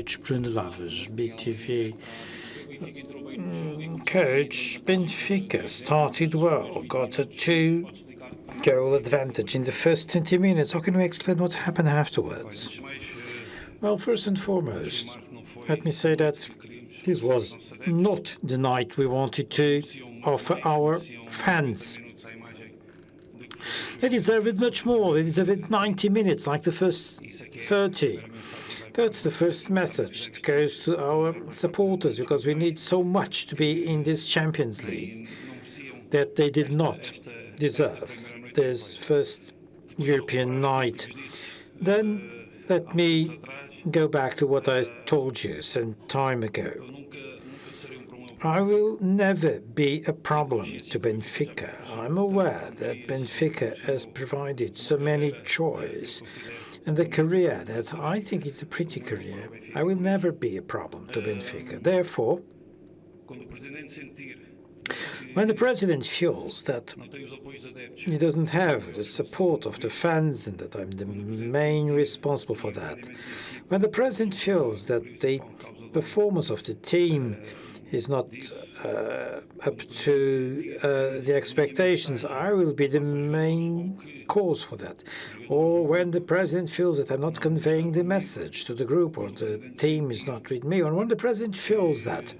coach Bruno Lage, BTV coach. Benfica started well, got a 2-goal advantage in the first 20 minutes. How can we explain what happened afterwards? Well, first and foremost, let me say that this was not the night we wanted to offer our fans. They deserved much more. They deserved 90 minutes, like the first 30. That's the first message that goes to our supporters, because we need so much to be in this Champions League that they did not deserve this first European night. Then let me go back to what I told you some time ago. I will never be a problem to Benfica. I'm aware that Benfica has provided so many joys and the career that I think it's a pretty career. I will never be a problem to Benfica. Therefore, when the president feels that he doesn't have the support of the fans and that I'm the main responsible for that, when the president feels that the performance of the team is not up to the expectations, I will be the main cause for that. Or when the president feels that I'm not conveying the message to the group, or the team is not with me, or when the president feels that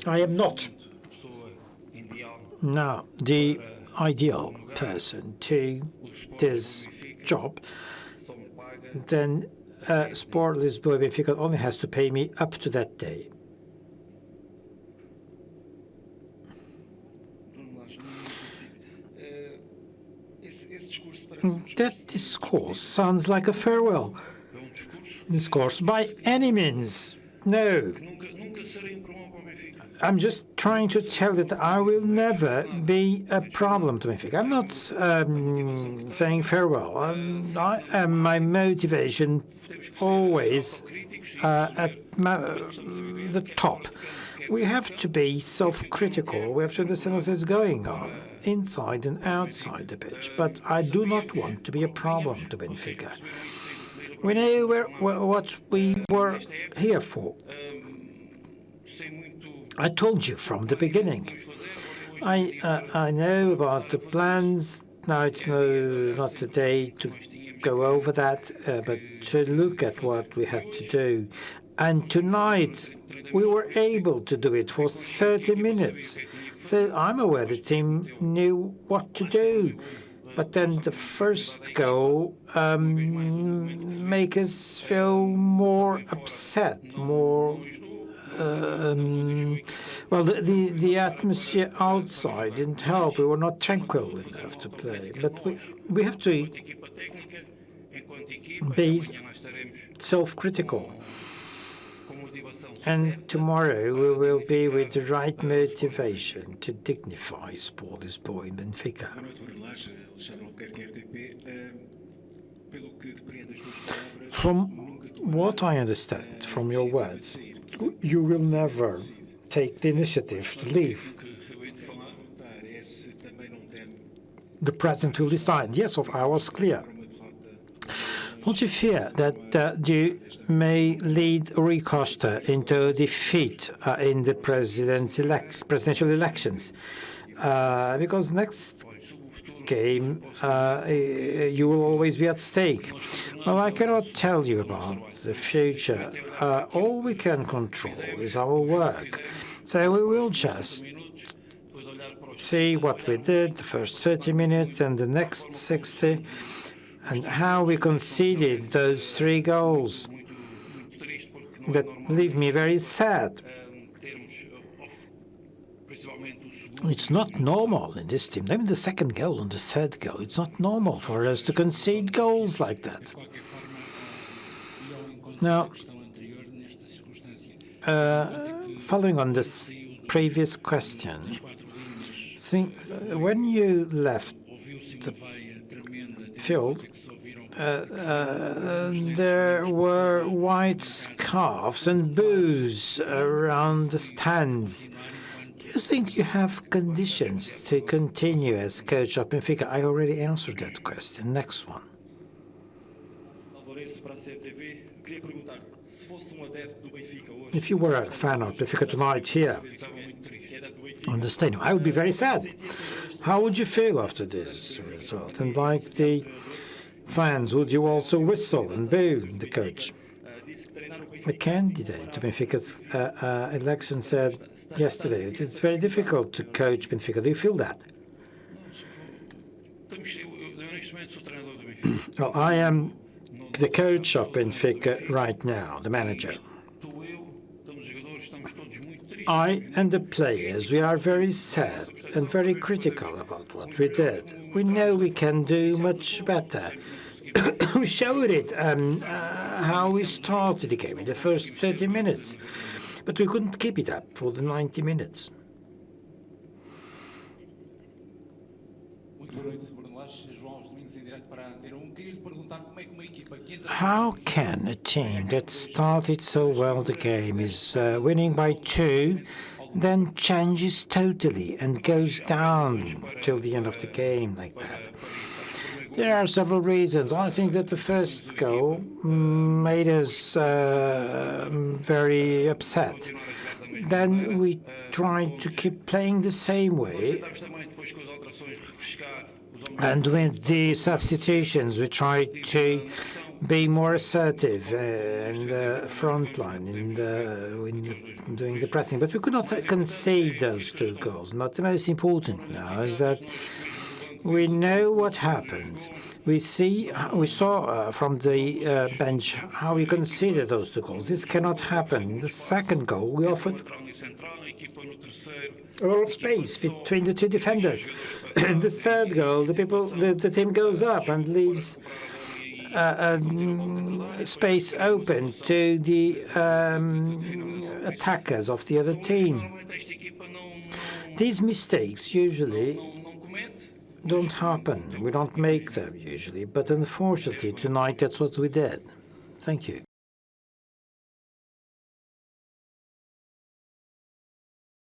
I am not now the ideal person to this job, then Sport Lisboa Benfica only has to pay me up to that day. That discourse sounds like a farewell discourse. By any means, no. I'm just trying to tell that I will never be a problem to Benfica. I'm not saying farewell. My motivation always at the top. We have to be self-critical. We have to understand what is going on inside and outside the pitch. But I do not want to be a problem to Benfica. We know what we were here for. I told you from the beginning. I know about the plans. Now it's not the day to go over that, but to look at what we had to do. And tonight we were able to do it for 30 minutes. So I'm aware the team knew what to do. But then the first goal make us feel more upset, more. Well, the atmosphere outside didn't help. We were not tranquil enough to play. But we have to be self-critical. And tomorrow we will be with the right motivation to dignify Sport Lisboa in Benfica. From what I understand from your words, you will never take the initiative to leave. The president will decide. Yes, I was clear. Don't you fear that you may lead Rui Costa into a defeat in the presidential elections? Because next game you will always be at stake. Well, I cannot tell you about the future. All we can control is our work. So we will just see what we did the first 30 minutes and the next 60, and how we conceded those 3 goals that leave me very sad. It's not normal in this team. Even the second goal and the third goal, it's not normal for us to concede goals like that. Now, following on this previous question, when you left the field, there were white scarves and boos around the stands. Do you think you have conditions to continue as coach of Benfica? I already answered that question. Next one. If you were a fan of Benfica tonight here on the stadium, I would be very sad. How would you feel after this result? And like the fans, would you also whistle and boo the coach? A candidate to Benfica's election said yesterday that it's very difficult to coach Benfica. Do you feel that? Well, I am the coach of Benfica right now, the manager. I and the players, we are very sad and very critical about what we did. We know we can do much better. We showed it how we started the game in the first 30 minutes, but we couldn't keep it up for the 90 minutes. How can a team that started so well the game, is winning by 2, then changes totally and goes down till the end of the game like that? There are several reasons. I think that the first goal made us very upset. Then we tried to keep playing the same way. And with the substitutions, we tried to be more assertive in the front line, in doing the pressing. But we could not concede those 2 goals. But the most important now is that we know what happened. We saw from the bench how we conceded those 2 goals. This cannot happen. The second goal, we offered a lot of space between the 2 defenders. In the third goal, the team goes up and leaves space open to the attackers of the other team. These mistakes usually don't happen. We don't make them usually, but unfortunately tonight that's what we did. Thank you.